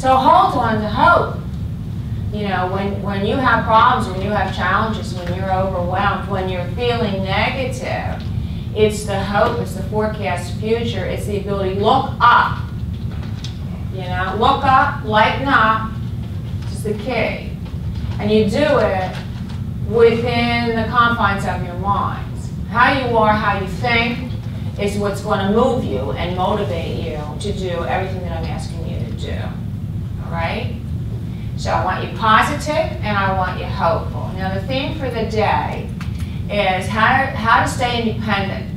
So hold on to hope. You know, when you have problems, when you have challenges, when you're overwhelmed, when you're feeling negative, it's the hope, it's the forecast future, it's the ability to look up. You know, look up, lighten up is the key. And you do it within the confines of your minds. How you are, how you think, is what's going to move you and motivate you to do everything that I'm asking you to do. All right? So I want you positive and I want you hopeful. Now the theme for the day is how to stay independent.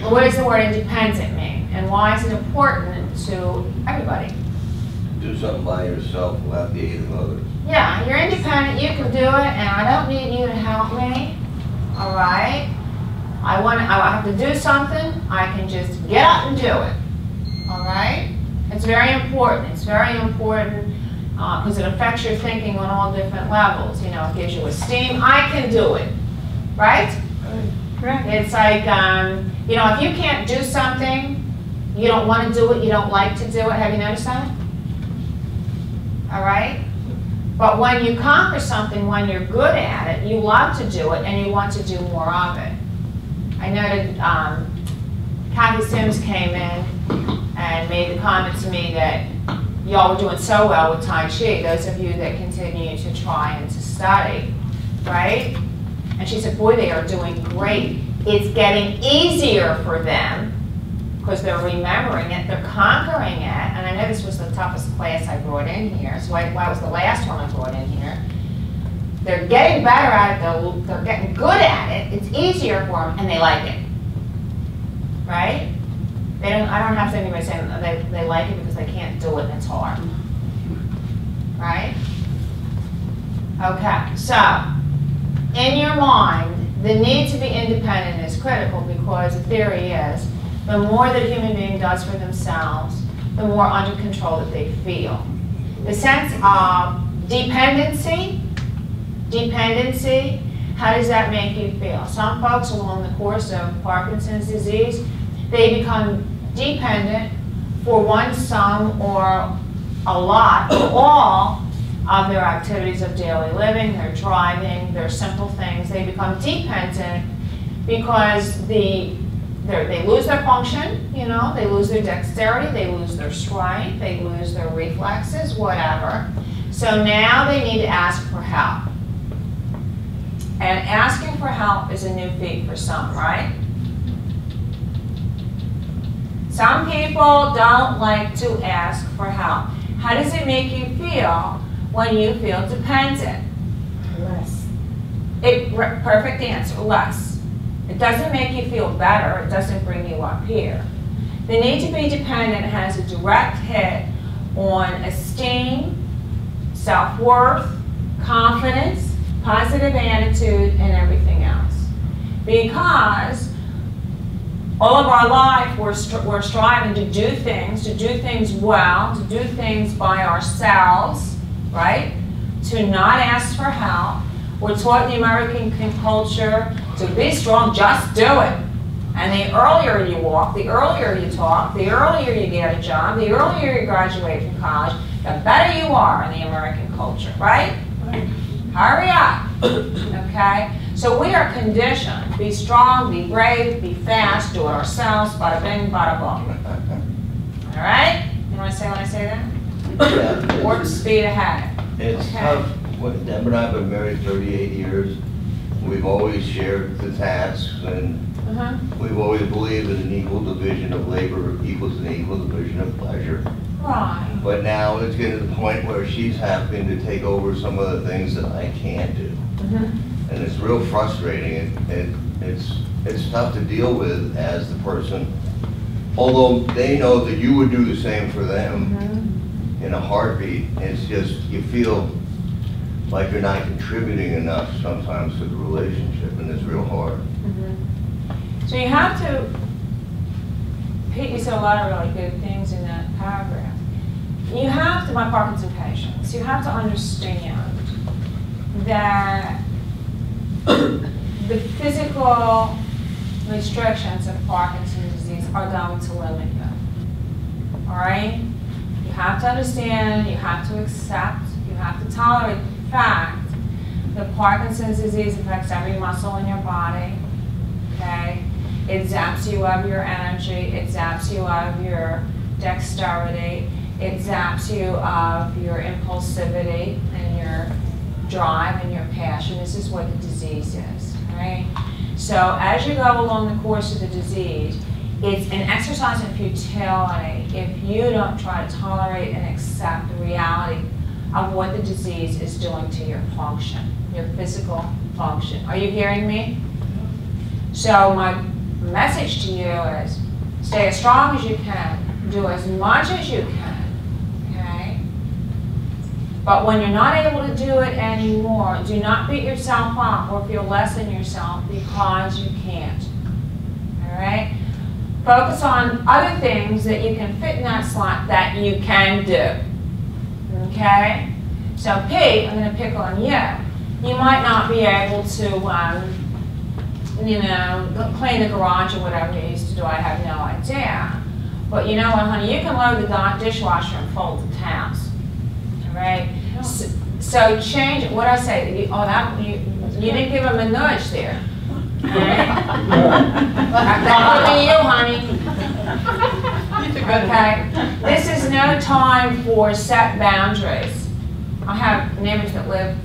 Well, what does the word independent mean? And why is it important to everybody? Do something by yourself without the aid of others. Yeah, you're independent, you can do it, and I don't need you to help me. All right? I have to do something, I can just get up and do it. All right? It's very important. It's very important because it affects your thinking on all different levels. You know, it gives you esteem. I can do it. Right? Right. It's like, you know, if you can't do something, you don't want to do it, you don't like to do it. Have you noticed that? All right? But when you conquer something, when you're good at it, you love to do it and you want to do more of it. I noted Kathy Sims came in and made the comment to me that y'all were doing so well with Tai Chi, those of you that continue to try and to study, right? And she said, boy, they are doing great. It's getting easier for them because they're remembering it, they're conquering it. And I know this was the toughest class I brought in here, so it was the last one I brought in here. They're getting better at it, they're getting good at it, it's easier for them, and they like it, right? I don't have to anybody saying they like it because they can't do it and it's hard, right? Okay, so in your mind, the need to be independent is critical because the theory is the more that a human being does for themselves, the more under control that they feel. The sense of dependency, how does that make you feel? Some folks along the course of Parkinson's disease, they become dependent for one, some, or a lot, or all of their activities of daily living, their driving, their simple things. They become dependent because they lose their function, you know, they lose their dexterity, they lose their strength, they lose their reflexes, whatever. So now they need to ask for help. And asking for help is a new feat for some, right? Some people don't like to ask for help. How does it make you feel when you feel dependent? Less. Perfect answer, less. It doesn't make you feel better, it doesn't bring you up here. The need to be dependent has a direct hit on esteem, self-worth, confidence, positive attitude, and everything else. Because all of our life we're striving to do things well, to do things by ourselves, right? To not ask for help. We're taught in the American culture to be strong, just do it. And the earlier you walk, the earlier you talk, the earlier you get a job, the earlier you graduate from college, the better you are in the American culture, right? Hurry up, okay? So we are conditioned, be strong, be brave, be fast, do it ourselves, bada bing, bada boom. All right? You know what I say when I say that? Yeah, Warp speed ahead. it's Okay. tough. Deb and I have been married 38 years. We've always shared the tasks, and we've always believed in an equal division of labor equals an equal division of pleasure. Right. But now it's getting to the point where she's having to take over some of the things that I can't do. And it's real frustrating. It's tough to deal with as the person, although they know that you would do the same for them in a heartbeat. It's just, you feel like you're not contributing enough sometimes to the relationship, and it's real hard. So you have to, Pete, you said a lot of really good things in that paragraph. You have to, my Parkinson patients, you have to understand that the physical restrictions of Parkinson's disease are going to limit you, all right? You have to understand, you have to accept, you have to tolerate the fact that Parkinson's disease affects every muscle in your body, okay? It zaps you of your energy, it zaps you of your dexterity, it zaps you of your impulsivity and your drive and your passion. This is what the disease is, right? So as you go along the course of the disease, it's an exercise in futility if you don't try to tolerate and accept the reality of what the disease is doing to your function, your physical function. Are you hearing me? So my message to you is stay as strong as you can, do as much as you can, okay? But when you're not able to do it anymore, do not beat yourself up or feel less than yourself because you can't, all right? Focus on other things that you can fit in that slot that you can do, okay? So Pete, I'm going to pick on you. You might not be able to, you know, clean the garage or whatever you used to do. I have no idea. But you know what, honey? You can load the dishwasher and fold the towels, all right? So change, what I say, you didn't give him a nudge there. Alright? That would be you, honey. Okay? This is no time for set boundaries. I have neighbors that live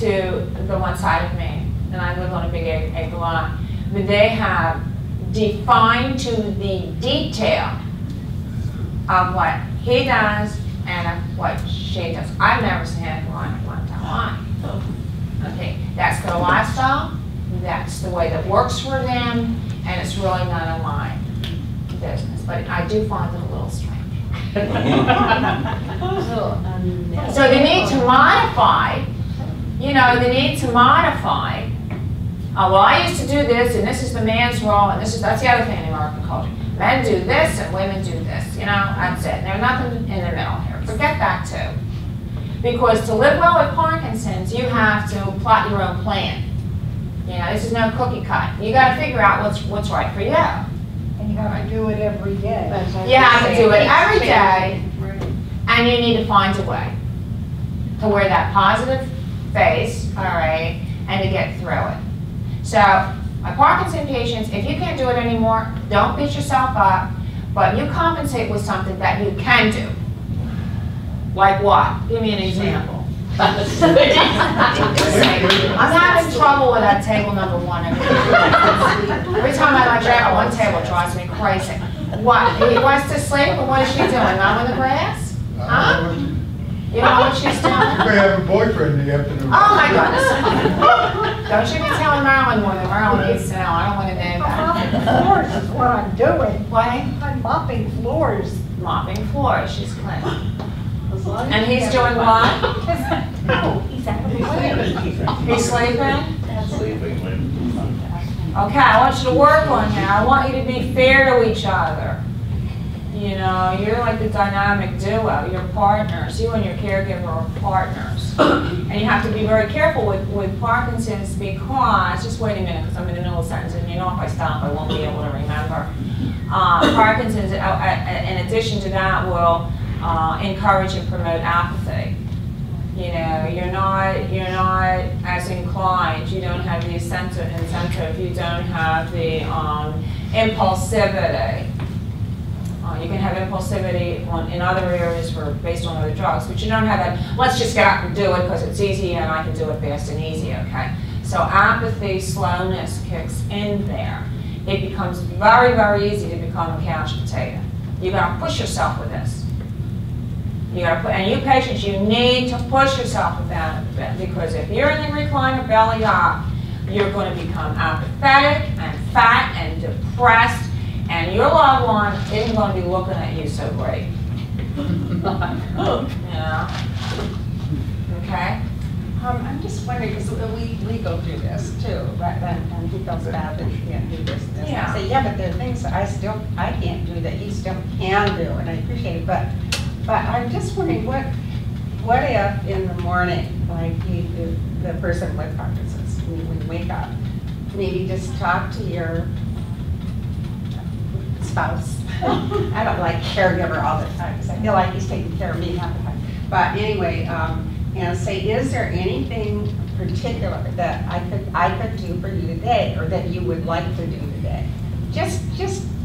to the one side of me, and I live on a big acre lot. But they have defined to the detail of what he does and of what she does. I've never seen anything like that. Okay, that's their lifestyle. That's the way that works for them, and it's really none of my business. But I do find it a little strange. So they need to modify, you know, they need to modify, oh, well, I used to do this, and this is the man's role, and that's the other thing in American culture. Men do this, and women do this, you know, that's it. There's nothing in the middle here. Forget that, too. Because to live well with Parkinson's, you have to plot your own plan. You know, this is no cookie cut. You got to figure out what's right for you. And you have to do it every day. You have to do it every day, and you need to find a way to wear that positive face, all right, and to get through it. So, my Parkinson patients, if you can't do it anymore, don't beat yourself up, but you compensate with something that you can do. Like what? Give me an example. I'm having trouble with that table number 1. Every time I drag on one table, it drives me crazy. What? He wants to sleep, or what is she doing? Mowing the grass? Huh? You know what she's doing? You may have a boyfriend in the afternoon. Oh my goodness. Don't you be telling Marilyn more than Marilyn needs to know. I don't want to know Mopping that. floors is what I'm doing. What? I'm mopping floors. Mopping floors, she's cleaning. And he's doing what? Oh, he's out of the way. He's sleeping? Sleeping. Okay, I want you to work on that. I want you to be fair to each other. You know, you're like the dynamic duo. You're partners. You and your caregiver are partners. And you have to be very careful with Parkinson's because, just wait a minute because I'm in the middle of a sentence and you know if I stop I won't be able to remember. Parkinson's, in addition to that, will encourage and promote apathy. You know, you're not as inclined. You don't have the incentive. You don't have the impulsivity. You can have impulsivity in other areas based on other drugs, but you don't have that, let's just get up and do it because it's easy and I can do it fast and easy, okay? So apathy, slowness kicks in there. It becomes very, very easy to become a couch potato. You gotta push yourself with this. You gotta and you patients, you need to push yourself with that a bit because if you're in the recliner belly up, you're going to become apathetic and fat and depressed, and your loved one isn't going to be looking at you so great. Yeah. Okay? I'm just wondering, because we go through this too, right? And he feels bad that he can't do this and this. Yeah. I say, yeah, but there are things that I can't do that he still can do, and I appreciate it. But I'm just wondering, what if in the morning, like the person with Parkinson's, when you wake up, maybe just talk to your spouse. I don't like caregiver all the time, because I feel like he's taking care of me half the time. But anyway, and say, is there anything particular that I could do for you today, or that you would like to do today? Just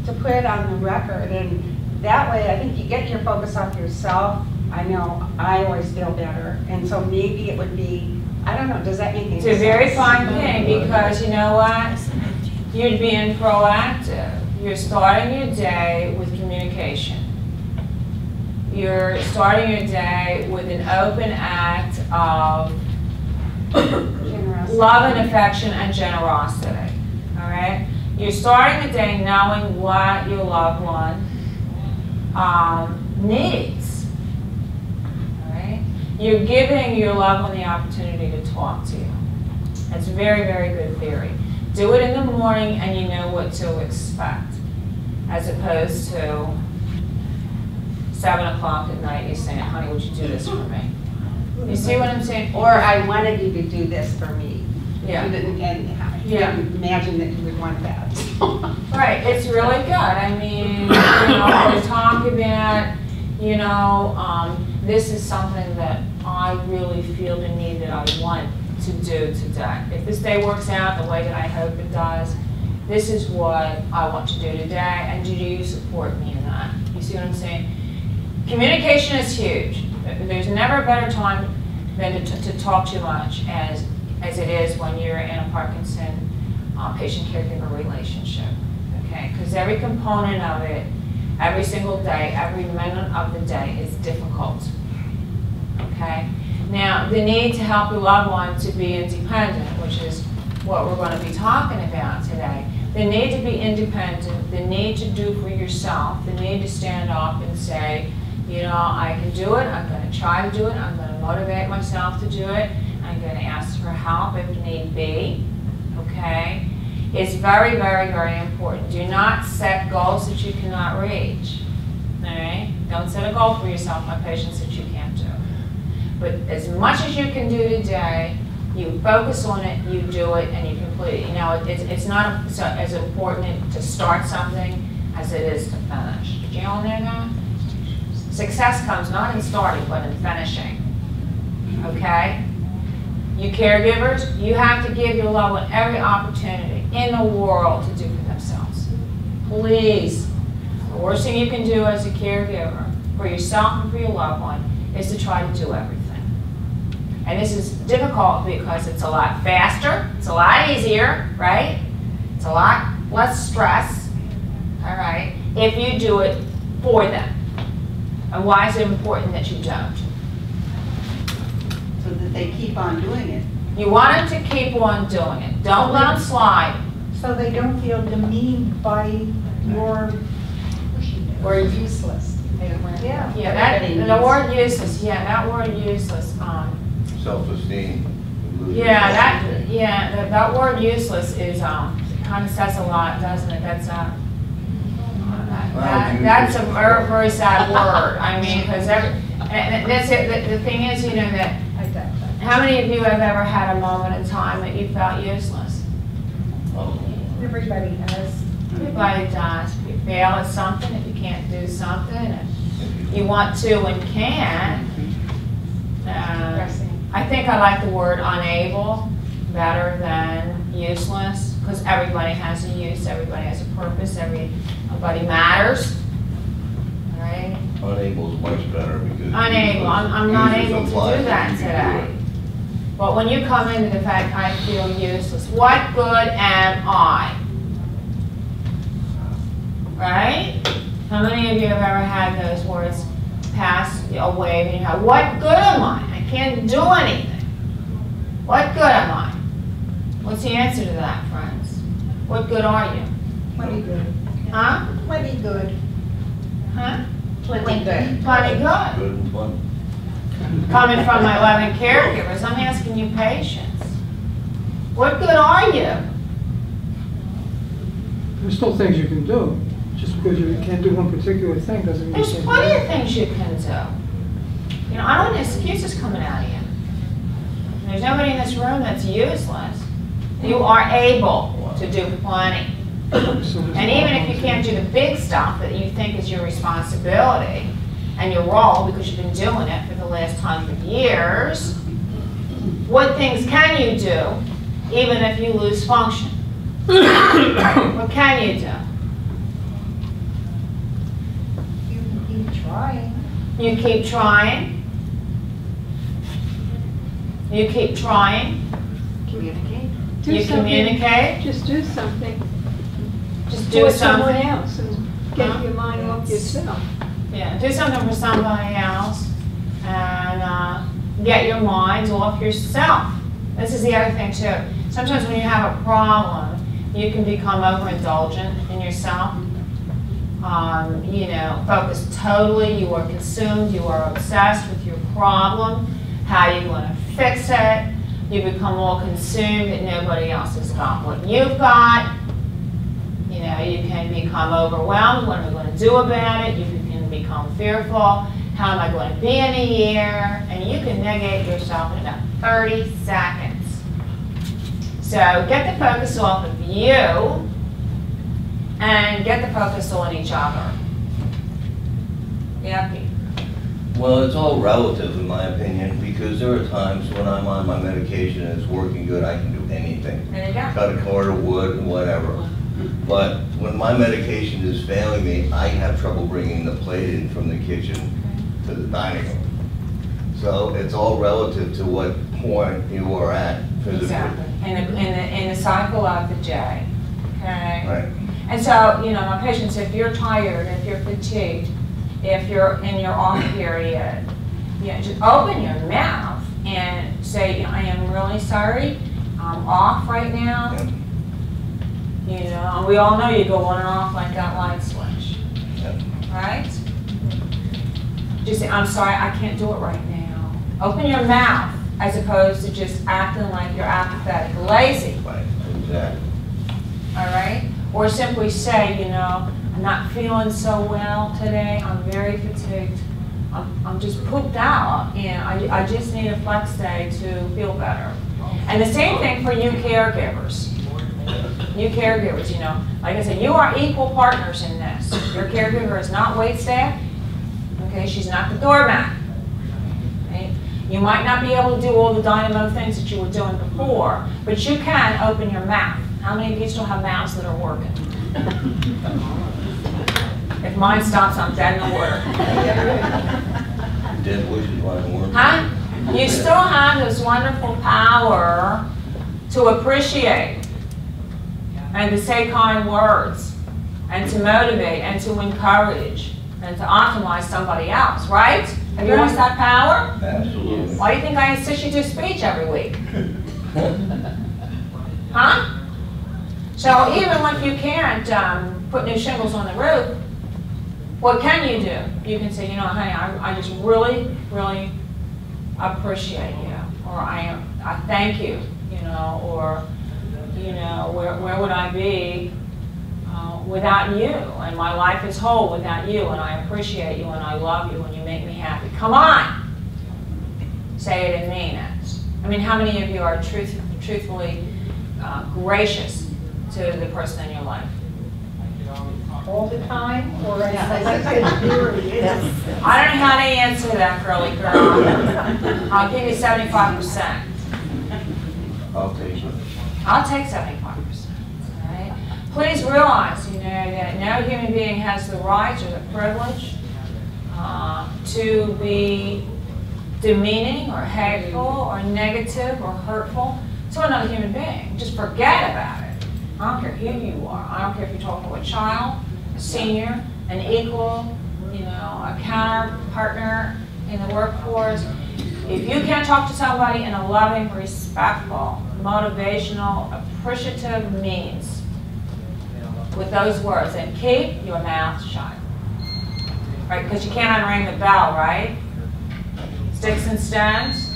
to put it on the record, and that way I think you get your focus off yourself. I know I always feel better, and so maybe it would be, I don't know, does that make any sense? It's a very fine thing, because you know what? You're being proactive. You're starting your day with communication. You're starting your day with an open act of love and affection and generosity, all right? You're starting the day knowing what your loved one needs, all right? You're giving your loved one the opportunity to talk to you. That's a very, very good theory. Do it in the morning and you know what to expect, as opposed to 7 o'clock at night, you're saying, honey, would you do this for me? You see what I'm saying? Or I wanted you to do this for me. Yeah. You didn't imagine that you would want that. Right, it's really good. I mean, we're talking about, this is something that I really feel the need that I want to do today. If this day works out the way that I hope it does, this is what I want to do today, and do you support me in that? You see what I'm saying? Communication is huge. There's never a better time than to talk too much as it is when you're in a Parkinson patient-caregiver relationship, okay? Because every component of it, every single day, every minute of the day is difficult, okay? Now, the need to help your loved one to be independent, which is what we're going to be talking about today. The need to be independent, the need to do for yourself, the need to stand up and say, I can do it, I'm going to try to do it, I'm going to motivate myself to do it, I'm going to ask for help if need be, okay? It's very, very, very important. Do not set goals that you cannot reach, all right? Don't set a goal for yourself, my patients, that you can't do. But as much as you can do today, you focus on it, you do it, and you complete it. It's not as important to start something as it is to finish. Did you all know that? Success comes not in starting, but in finishing, okay? You caregivers, you have to give your loved one every opportunity in the world to do for themselves. Please. The worst thing you can do as a caregiver for yourself and for your loved one is to try to do everything. And this is difficult because it's a lot faster, it's a lot easier, right? It's a lot less stress, all right, if you do it for them. And why is it important that you don't? So that they keep on doing it. You want them to keep on doing it. Don't let them slide. So they don't feel demeaned by your Or useless. Yeah. Yeah, the word useless, that word useless. Self-esteem. That word useless is, kind of says a lot, doesn't it? That's a very, very sad word. I mean, because that's it. The thing is, that how many of you have ever had a moment in time that you felt useless? Everybody has. Everybody does. If you fail at something, if you can't do something, if you want to and can't. I think I like the word unable better than useless, because everybody has a use, everybody has a purpose, everybody matters. All right? Unable is much better because... Unable. I'm not able to do implies that you can today. But when you come into the fact, I feel useless, what good am I? Right? How many of you have ever had those words pass away and you have, what good am I? I can't do anything. What good am I? What's the answer to that, friends? What good are you? Plenty good. Huh? Plenty good. Huh? Plenty good. Plenty good. Good and fun. Coming from my loving caregivers, I'm asking you patience. What good are you? There's still things you can do. Just because you can't do one particular thing doesn't mean you There's can't plenty do of it. things you can do. I don't want excuses coming out of you. There's nobody in this room that's useless. You are able to do plenty. And even if you can't do the big stuff that you think is your responsibility and your role, because you've been doing it for the last 100 years, what things can you do even if you lose function? What can you do? You can keep trying. You keep trying. You keep trying. Communicate. You communicate. Just do something. Just do For someone something. else and get your mind off yourself. Yeah, do something for somebody else and get your mind off yourself. This is the other thing too. Sometimes when you have a problem, you can become overindulgent in yourself. You know, focus totally, you are consumed, you are obsessed with your problem, how you're going to fix it. You become all consumed that nobody else has got what you've got. You know, you can become overwhelmed. What am I going to do about it? You can become fearful. How am I going to be in a year? And you can negate yourself in about 30 seconds. So get the focus off of you and get the focus on each other. Yeah, Pete. Well, it's all relative in my opinion, because there are times when I'm on my medication and it's working good, I can do anything. There you go. Cut a cord of wood, whatever. But when my medication is failing me, I have trouble bringing the plate in from the kitchen to the dining room. So it's all relative to what point you are at physically. Exactly. In the cycle of the day. Okay. Right. And so, you know, my patients, if you're tired, if you're fatigued, if you're in your off period, you know, just open your mouth and say, I am really sorry, I'm off right now. Yep. You know, and we all know you go on and off like that light switch. Yep. Right? Just say, I'm sorry, I can't do it right now. Open your mouth as opposed to just acting like you're apathetic, lazy. Right, exactly. All right? Or simply say, you know, I'm not feeling so well today. I'm very fatigued. I'm just pooped out, and I just need a flex day to feel better. And the same thing for you caregivers. You caregivers, you know, like I said, you are equal partners in this. Your caregiver is not waitstaff. Okay, she's not the doormat. Okay? You might not be able to do all the dynamo things that you were doing before, but you can open your mouth. How many of you still have mouths that are working? If mine stops, I'm dead in the water. Dead wishes lie warm. Huh? You still have this wonderful power to appreciate and to say kind words and to motivate and to encourage and to optimize somebody else, right? Have you lost that power? Absolutely. Why do you think I insist you do speech every week? Huh? So even if you can't put new shingles on the roof, what can you do? You can say, you know, honey, I just really, really appreciate you, or I thank you, you know, or, you know, where would I be without you? And my life is whole without you, and I appreciate you, and I love you, and you make me happy. Come on! Say it and mean it. I mean, how many of you are truthfully gracious to the person in your life? All the time, or Yeah. as period? I don't know how to answer that, girly girl. I'll give you 75%. I'll take it. I'll take 75%. All right? Please realize, you know, that no human being has the right or the privilege to be demeaning or hateful or negative or hurtful to another human being. Just forget about it. I don't care who you are. I don't care if you're talking to a child, a senior, an equal, you know, a counter partner in the workforce. If you can't talk to somebody in a loving, respectful, motivational, appreciative means with those words, then keep your mouth shut. Right? Because you can't unring the bell, right? Sticks and stones.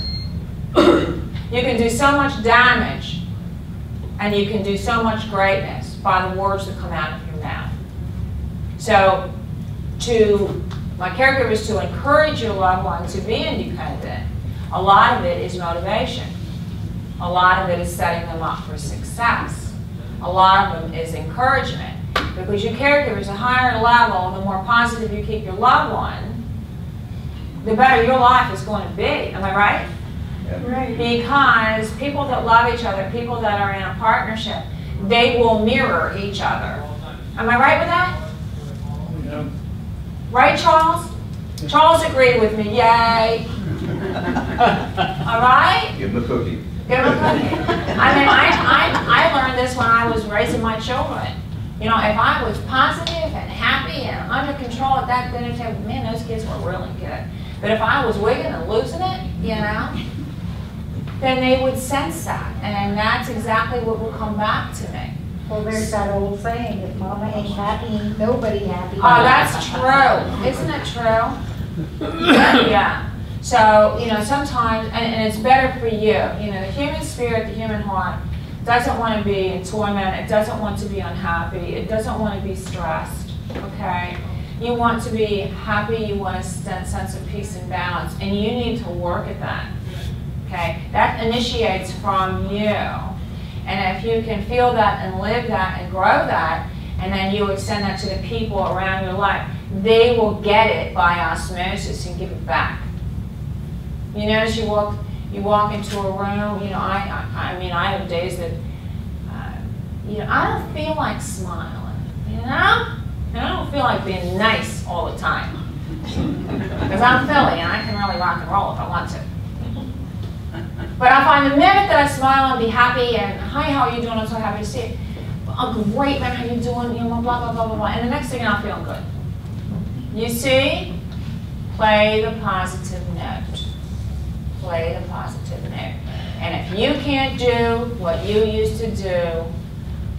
You can do so much damage, and you can do so much greatness by the words that come out of your mouth. So, to my caregivers, to encourage your loved one to be independent, a lot of it is motivation. A lot of it is setting them up for success. a lot of them is encouragement. Because your caregiver is a higher level, the more positive you keep your loved one, the better your life is going to be. Am I right? Right. Because people that love each other, people that are in a partnership, they will mirror each other. Am I right with that? Yeah. Right, Charles? Charles agreed with me, yay. All right? Give them a cookie. Give them a cookie. I mean, I learned this when I was raising my children. You know, if I was positive and happy and under control at that dinner table, man, those kids were really good. But if I was wigging and losing it, you know, then they would sense that. And that's exactly what will come back to me. Well, there's that old saying, if mama ain't happy, ain't nobody happy. Oh, that's true. Isn't it true? Yeah. So, you know, sometimes, and it's better for you. You know, the human spirit, the human heart, doesn't want to be in torment. It doesn't want to be unhappy. It doesn't want to be stressed, okay? You want to be happy. You want a sense of peace and balance, and you need to work at that, okay? That initiates from you. And if you can feel that and live that and grow that, and then you extend that to the people around your life, they will get it by osmosis and give it back. You notice you walk into a room, you know, I mean, I have days that, you know, I don't feel like smiling, you know? And I don't feel like being nice all the time. Because I'm Philly and I can really rock and roll if I want to. But I find the minute that I smile and be happy and, hi, how are you doing? I'm so happy to see you. Oh, great, man, how you doing? You know, blah, blah, blah, blah, blah. And the next thing I'm feeling good. You see? Play the positive note. Play the positive note. And if you can't do what you used to do,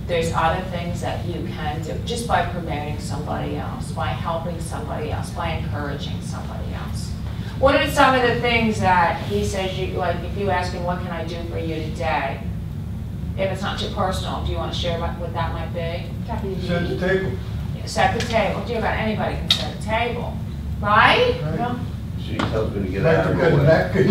there's other things that you can do just by promoting somebody else, by helping somebody else, by encouraging somebody else. What are some of the things that he says, like if you ask him, what can I do for you today? If it's not too personal, do you want to share what that might be? Set the table. Set the table. Do you about anybody can set a table, right? Right. No? She tells me to get Like out to of get the a way. napkin.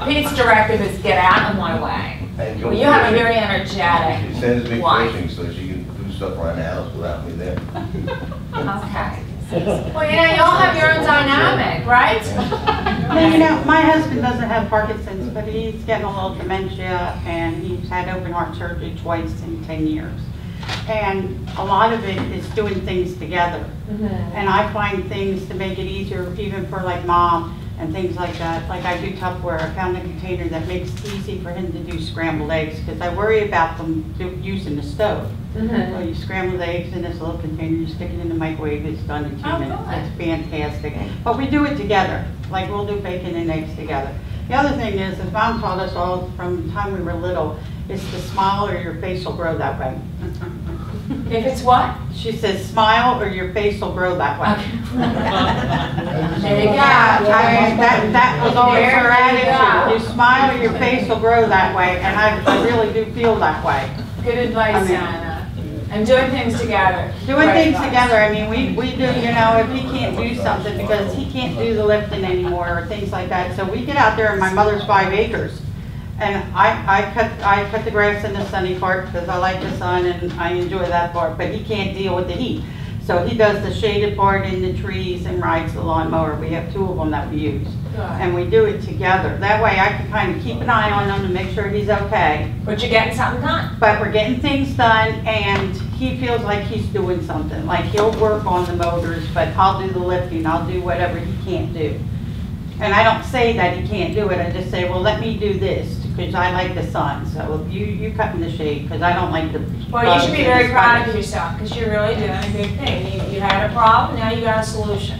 Pete's directive is get out of my way. And Well, you have a very energetic She sends me wife. fishing so she can do stuff around the house without me there. Okay. Well, you know, you all have your own dynamic, right? Well, you know, my husband doesn't have Parkinson's, but he's getting a little dementia, and he's had open heart surgery twice in 10 years. And a lot of it is doing things together. And I find things to make it easier, even for like Mom and things like that. Like I do Tupperware. I found a container that makes it easy for him to do scrambled eggs, because I worry about them using the stove. So you scramble the eggs in this little container, you stick it in the microwave, it's done in 2 Oh, minutes. good. It's fantastic. But we do it together. Like we'll do bacon and eggs together. The other thing is, as Mom taught us all from the time we were little, is to smile or your face will grow that way. If it's what? She says, smile or your face will grow that way. There you go. That was always There her you attitude. go. You smile or your face will grow that way, and I really do feel that way. Good advice, Anna. And doing things together. Doing Great things advice. together, I mean, we do, you know, if he can't do something because he can't do the lifting anymore or things like that, so we get out there, and my mother's 5 acres. And I cut the grass in the sunny part because I like the sun and I enjoy that part, but he can't deal with the heat. So he does the shaded part in the trees and rides the lawnmower. We have 2 of them that we use. Good. And we do it together. That way I can kind of keep an eye on him to make sure he's okay. But you're getting something done. But we're getting things done, and he feels like he's doing something. Like he'll work on the motors, but I'll do the lifting, I'll do whatever he can't do. And I don't say that he can't do it, I just say, well, let me do this, because I like the sun. So you cut in the shade, because I don't like the Well, you should be bugs and very the proud of spiders. yourself because you're really doing a good thing. You had a problem, now you got a solution.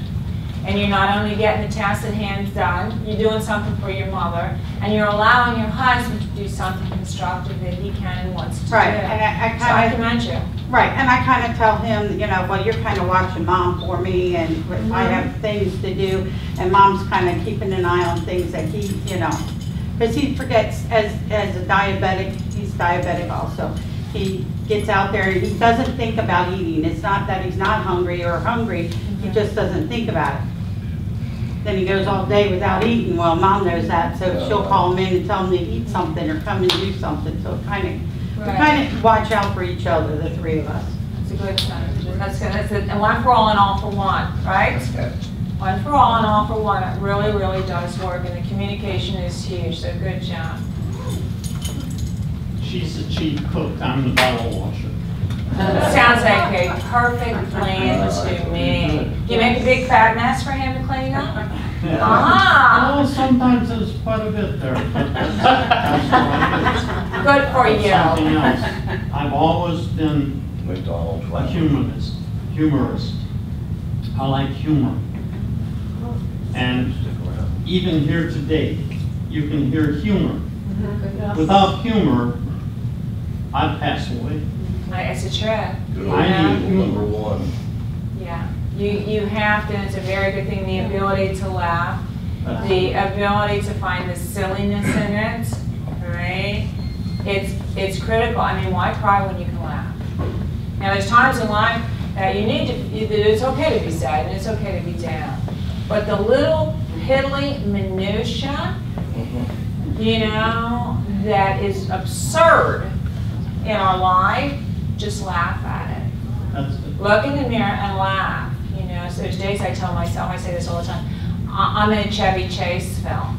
And you're not only getting the task at hand done, you're doing something for your mother, and you're allowing your husband to do something constructive that he can and wants to do. Right, and I So I kind of, commend you. right, and I kind of tell him, you know, well, you're kind of watching Mom for me, and if I have things to do, and Mom's kind of keeping an eye on things that he, you know, because he forgets, as a diabetic, he's diabetic also. He gets out there and he doesn't think about eating. It's not that he's not hungry or hungry, he just doesn't think about it. then he goes all day without eating. Well, Mom knows that, so she'll call him in and tell him to eat something or come and do something. So we kind of watch out for each other, the three of us. It's a good thing. That's good. That's it. And one for all and all for one, right? One for all and all for one. It really, really does work, and the communication is huge. So good job. She's the chief cook, I'm the bottle washer. Sounds like a perfect plan to me. You make a big fat mess for him to clean up? Ah! Well, sometimes there's quite a bit there, but that's what Good for I do. you. Something else. I've always been McDonald's. a humorist. I like humor. And even here today, you can hear humor. Without humor, I'd pass away. It's a trip. Good I old need rule number one. Yeah. You have to, and it's a very good thing, the ability to laugh, the ability to find the silliness in it, right? It's critical. I mean, why cry when you can laugh? Now, there's times in life that you need to, it's okay to be sad and it's okay to be down. But the little piddly minutia, you know, that is absurd in our life, just laugh at it. That's it. Look in the mirror and laugh. You know, so there's days I tell myself, I say this all the time, I'm in a Chevy Chase film.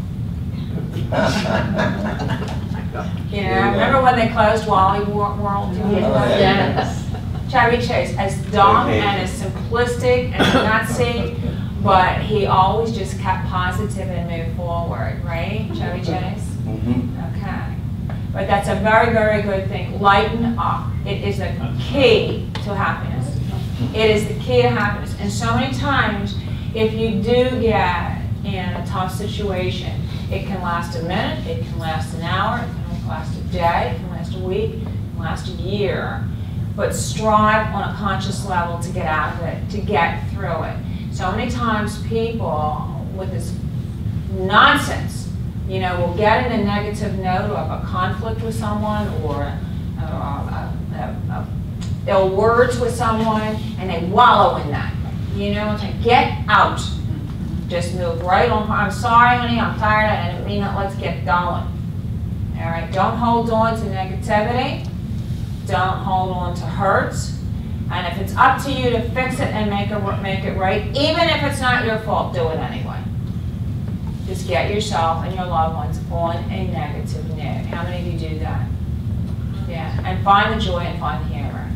You know, remember when they closed Wally World? Yes. Chevy Chase, as dumb and as simplistic and nutsy, but he always just kept positive and moved forward, right? Chevy Chase? Okay. But that's a very, very good thing. Lighten up. It is the key to happiness. It is the key to happiness. And so many times, if you do get in a tough situation, it can last a minute, it can last an hour, it can last a day, it can last a week, it can last a year. But strive on a conscious level to get out of it, to get through it. So many times people with this nonsense, you know, will get in a negative note of a conflict with someone or ill words with someone, and they wallow in that. You know, to get out. Just move right on. I'm sorry, honey, I'm tired, I didn't mean it, let's get going. All right, don't hold on to negativity. Don't hold on to hurts. And if it's up to you to fix it and make it right, even if it's not your fault, do it anyway. Just get yourself and your loved ones on a negative note. How many of you do that? Yeah, and find the joy and find the humor.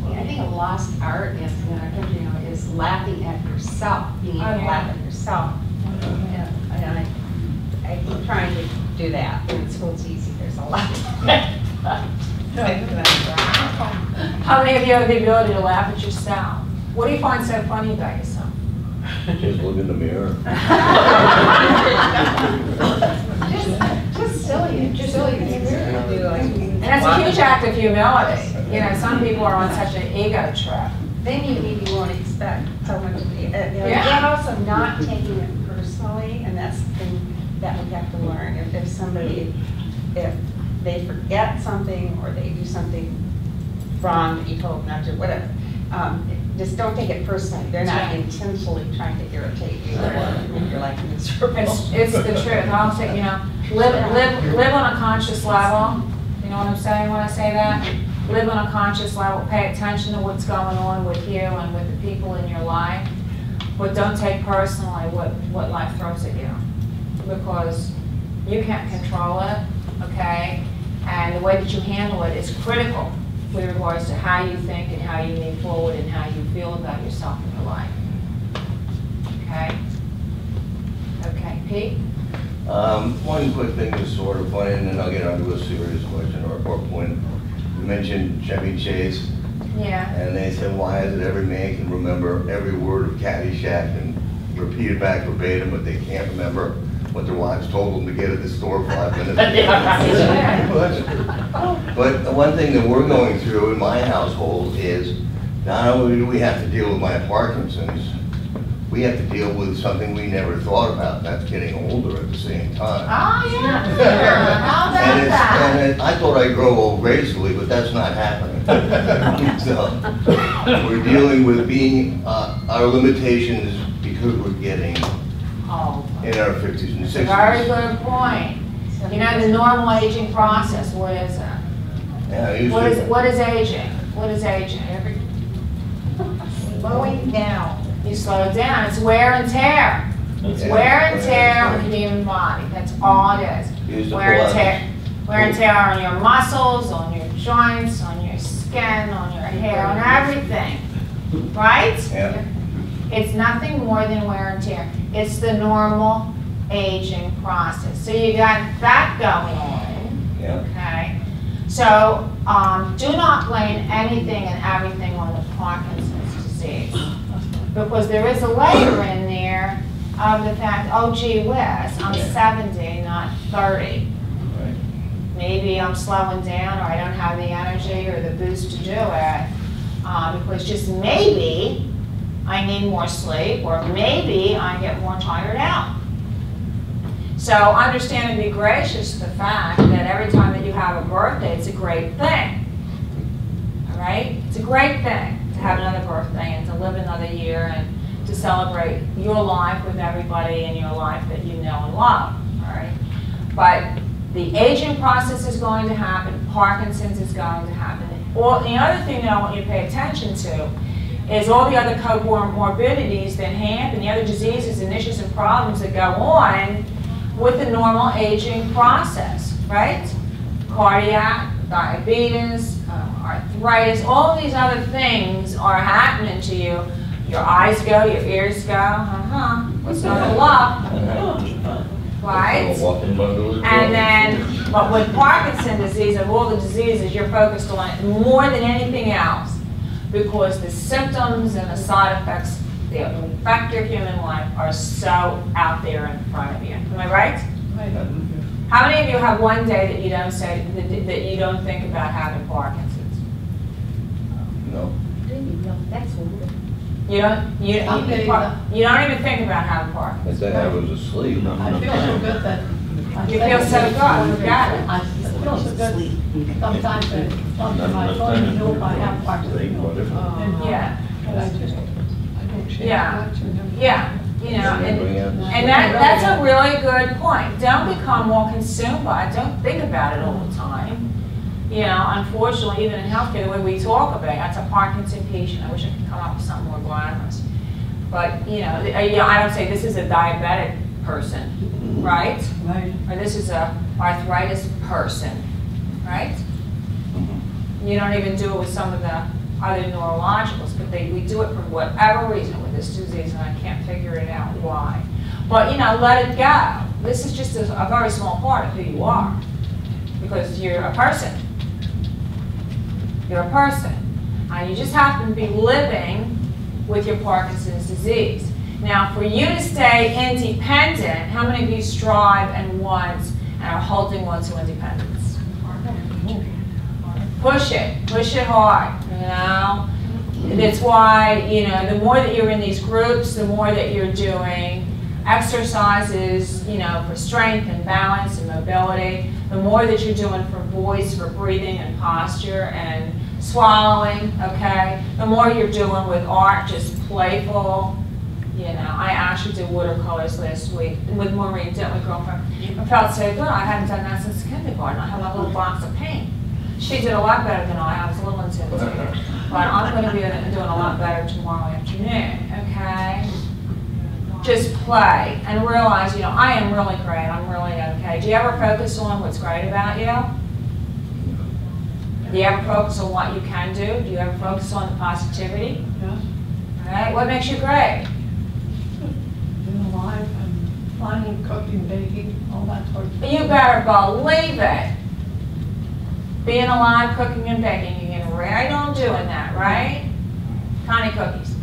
Yeah, I think a lost art is, you know, is laughing at yourself, being able to laugh at yourself. And I keep trying to do that. In school's easy, there's a lot. How many of you have the ability to laugh at yourself? What do you find so funny about yourself? Just look in the mirror. Just silly, just silly. And that's a huge act of humility. You know, some people are on such an ego trip. Then you maybe won't expect someone to be, Yeah. and also not taking it personally, and that's the thing that we have to learn. If somebody, if they forget something or they do something wrong that you told them not to, whatever, just don't take it personally. They're not intentionally trying to irritate you or make your life miserable. It's the truth. I'll say, you know, live on a conscious level. You know what I'm saying when I say that? Live on a conscious level. Pay attention to what's going on with you and with the people in your life. But don't take personally what life throws at you. Because you can't control it, okay? And the way that you handle it is critical with regards to how you think and how you move forward and how you feel about yourself in your life. Okay? Okay, Pete? One quick thing is sort of funny, and then I'll get onto a serious question or point. You mentioned Chevy Chase, Yeah. and they said, why is it every man can remember every word of Caddyshack and repeat it back verbatim, but they can't remember what their wives told them to get at the store 5 minutes ago. But the one thing that we're going through in my household is not only do we have to deal with my Parkinson's, we have to deal with something we never thought about, and that's getting older at the same time. Oh, yeah. How about that? And I thought I'd grow old gracefully, but that's not happening. So we're dealing with being our limitations because because we're getting Oh, in our 50s and 60s. it's a very good point. You know, the normal aging process, what is it? Yeah, I used What is, to, what is aging? What is aging? Slowing down. You slow it down, it's wear and tear. It's Yeah, wear and tear on the human body, that's all it is. Use the Wear and Pilates. tear. Wear and tear on your muscles, on your joints, on your skin, on your hair, on everything, right? Yeah. It's nothing more than wear and tear. It's the normal aging process. So you got that going on, Yeah. okay? So do not blame anything and everything on the Parkinson's disease. Because there is a layer in there of the fact, oh gee whiz, I'm 70, not 30. Right. Maybe I'm slowing down, or I don't have the energy or the boost to do it. Because just maybe I need more sleep, or maybe I get more tired out. So understand and be gracious to the fact that every time that you have a birthday, it's a great thing. All right? It's a great thing to have another birthday and to live another year and to celebrate your life with everybody in your life that you know and love. All right? But the aging process is going to happen. Parkinson's is going to happen. The other thing that I want you to pay attention to is all the other comorbidities that happen, the other diseases and issues and problems that go on with the normal aging process, right? Cardiac, diabetes, arthritis, all these other things are happening to you. Your eyes go, your ears go, what's not to love, right? And then, but with Parkinson's disease, of all the diseases, you're focused on it more than anything else, because the symptoms and the side effects that affect your human life are so out there in front of you. Am I right? How many of you have one day that you don't say that you don't think about having Parkinson's? No. That's weird. You don't even think about having I Parkinson's. think I was asleep. I feel so good that. You feel so good. You got it. I feel so good. Sometimes I talk to my phone and know if I have Parkinson's. Yeah. But I just, I don't change Yeah. much. Yeah. You know, and that's a really good point. Don't become more consumed by it. Don't think about it all the time. You know, unfortunately, even in healthcare, the way we talk about it, that's a Parkinson patient. I wish I could come up with something more glamorous. But, you know, I don't say this is a diabetic person, right? Right. Or this is a arthritis person, right? You don't even do it with some of the other neurologicals, but we do it for whatever reason with this disease, and I can't figure it out why. But, you know, let it go. This is just a very small part of who you are, because you're a person. You're a person. You just happen to be living with your Parkinson's disease. Now, for you to stay independent, how many of you strive and want and are holding on to independence? Push it hard, you know? And that's why, you know, the more that you're in these groups, the more that you're doing exercises, you know, for strength and balance and mobility, the more that you're doing for voice, for breathing and posture and swallowing, okay? The more you're doing with art, just playful. You know, I actually did watercolors last week with Maureen, didn't we, girlfriend? I felt so good. I hadn't done that since kindergarten. I had my little box of paint. She did a lot better than I was a little intimidated. But I'm going to be doing a lot better tomorrow afternoon, okay? Just play and realize, you know, I am really great. I'm really okay. Do you ever focus on what's great about you? Do you ever focus on what you can do? Do you ever focus on the positivity? Yes. All right, what makes you great? Being alive and planning, cooking, baking, all that sort of stuff. You better believe it. Being alive, cooking and baking, you're getting right on doing that, right? Connie cookies.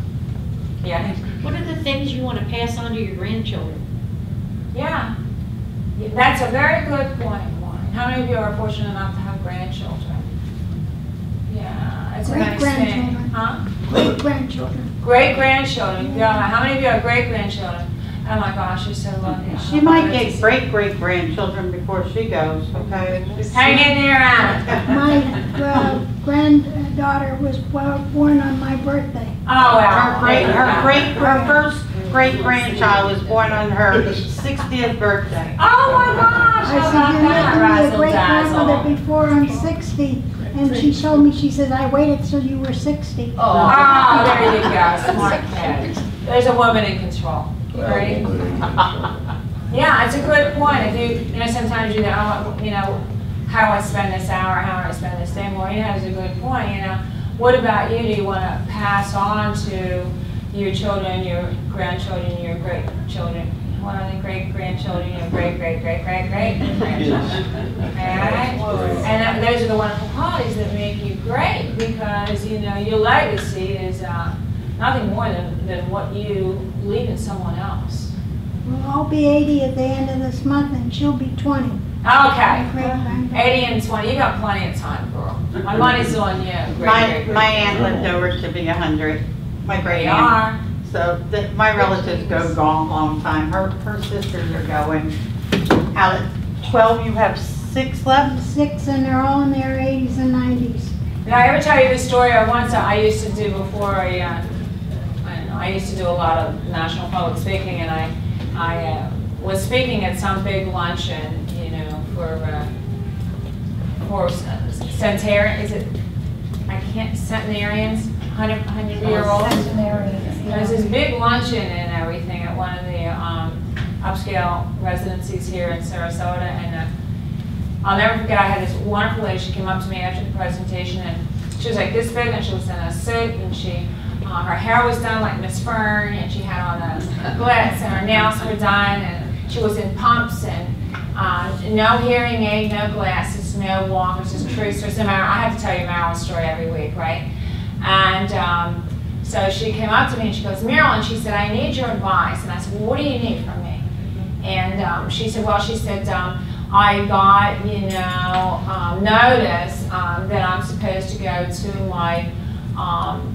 Yeah. What are the things you want to pass on to your grandchildren? Yeah. That's a very good point, Warren. How many of you are fortunate enough to have grandchildren? Yeah, it's a nice thing. Huh? Great-grandchildren. Great-grandchildren. Yeah. How many of you are great-grandchildren? Oh my gosh, you're so lucky. She might get great-great-grandchildren before she goes, okay? Hang in there, Anna. My granddaughter was born on my birthday. Oh, wow. Her first great-grandchild was born on her 60th birthday. Oh my gosh, I how said, about you're not that, gonna be a razzle great grandmother dazzle? before I'm 60. And she told me, she said, I waited till you were 60. Oh, there you go, smart kid. There's a woman in control, right? Yeah, it's a good point. If you know, sometimes you know, how do I spend this hour? How do I spend this day? Well, it's a good point. What about you? Do you want to pass on to your children, your grandchildren, your great-children? What are they? Great-grandchildren, your great-great-great-great-great-grandchildren? Okay? And those are the wonderful qualities that make you great, because, your legacy is nothing more than what you leave in someone else. Well, I'll be 80 at the end of this month and she'll be 20. Okay. Great-grandmother. 80 and 20, you got plenty of time, girl. My money's on you. My aunt lived over to be 100, my great They aunt. are. So my relatives go gone a long time. Her sisters are going. Out of 12, you have 6 left? 6, and they're all in their 80s and 90s. Did I ever tell you the story I used to do before I used to do a lot of national public speaking, and I was speaking at some big luncheon, for centenarians, is it, centenarians, 100-year-olds? Centenarians. There was this big luncheon and everything at one of the upscale residencies here in Sarasota, and I'll never forget, I had this wonderful lady. She came up to me after the presentation, and she was like this big, and she was in a suit, and her hair was done like Miss Fern, and she had on a glitz, and her nails were done, and she was in pumps, and no hearing aid, no glasses, no walkers, just truthers. I have to tell you Marilyn's story every week, right? And so she came up to me and she goes, Marilyn, she said, I need your advice. And I said, well, what do you need from me? And she said, I got, notice that I'm supposed to go to my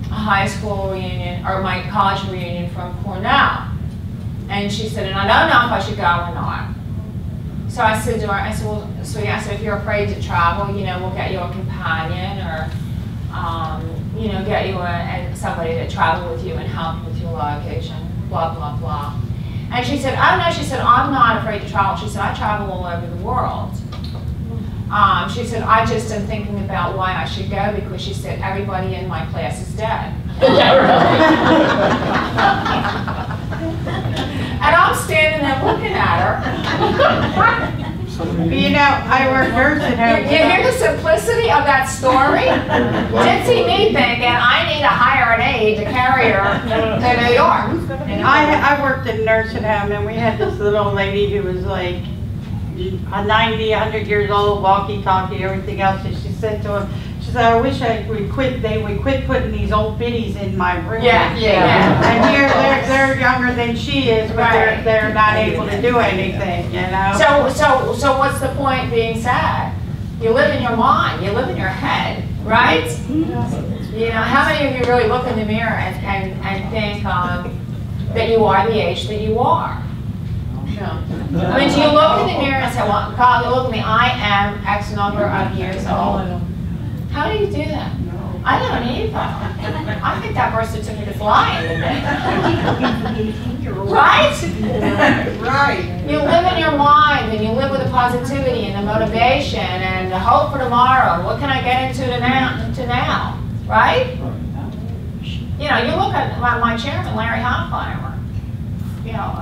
high school reunion, or my college reunion from Cornell. And she said, and I don't know if I should go or not. So I said to her, well, so if you're afraid to travel, we'll get you a companion, or, get you somebody to travel with you and help with your luggage and blah, blah, blah. And she said, oh no, she said, I'm not afraid to travel. She said, I travel all over the world. She said, I just am thinking about why I should go, because she said, everybody in my class is dead. And I'm standing there looking at her. I work nursing home. You hear the simplicity of that story? Didn't see me thinking, I need to hire an aide to carry her to New York. I worked in a nursing home, and we had this little lady who was like 90, 100 years old, walkie-talkie, everything else, and she said to him, she said, I wish they would quit putting these old biddies in my room. Yeah. And here, they're younger than she is, but Right. they're not able to do anything, So what's the point being sad? You live in your mind, you live in your head, right? How many of you really look in the mirror and think that you are the age that you are? No. I mean, do you look in the mirror and say, well, God, look at me, I am X number of years old? How do you do that? I don't either. I think that birth certificate is lying to me. Right? Right. You live in your mind, and you live with the positivity and the motivation and the hope for tomorrow. What can I get into now? Right? You look at my chairman, Larry Hofheimer.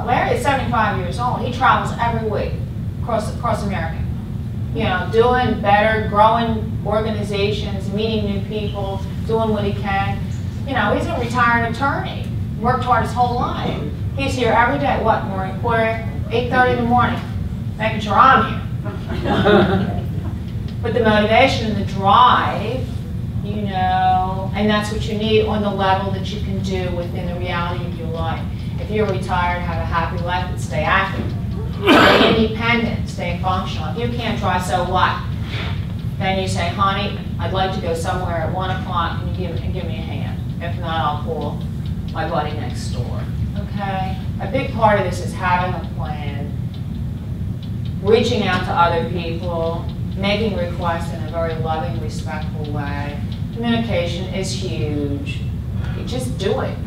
Larry is 75 years old. He travels every week across America. Doing better, growing organizations, meeting new people, doing what he can. He's a retired attorney. Worked hard his whole life. He's here every day. What, morning? 8:30 in the morning, making sure I'm here. But the motivation and the drive, and that's what you need on the level that you can do within the reality of your life. If you're retired, have a happy life, and stay active. Stay independent, stay functional. If you can't drive, so what? Then you say, honey, I'd like to go somewhere at 1 o'clock, and you give me a hand. If not, I'll call my buddy next door. Okay? A big part of this is having a plan, reaching out to other people, making requests in a very loving, respectful way. Communication is huge. You just do it.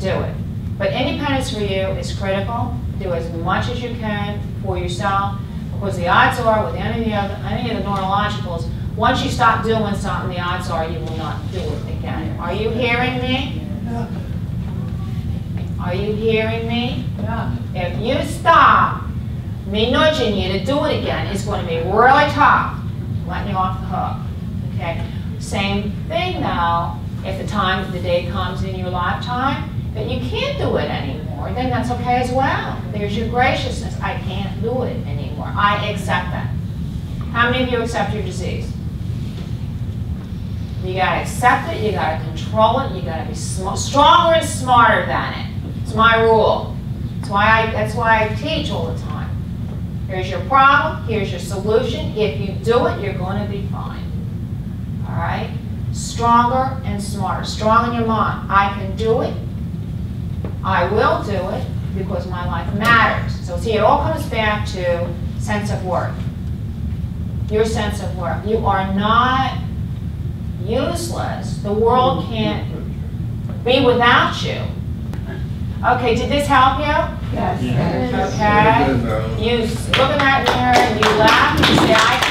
Do it. But independence for you is critical. Do as much as you can for yourself, because the odds are with any of the neurologicals, once you stop doing something, the odds are you will not do it again. Are you hearing me? Yeah. Are you hearing me? Yeah. If you stop me nudging you to do it again, it's going to be really tough, letting you off the hook. Okay. Same thing now. If the day comes in your lifetime that you can't do it anymore, then that's okay as well. There's your graciousness. I can't do it anymore. I accept that. How many of you accept your disease? You gotta accept it, you gotta control it, you gotta be stronger and smarter than it. It's my rule. That's why I teach all the time. Here's your problem, here's your solution. If you do it, you're gonna be fine. All right? Stronger and smarter. Strong in your mind. I can do it. I will do it because my life matters. So see, it all comes back to sense of worth. Your sense of worth. You are not useless. The world can't be without you. Okay, did this help you? Yes. Okay. You look in that mirror and you laugh and you say, I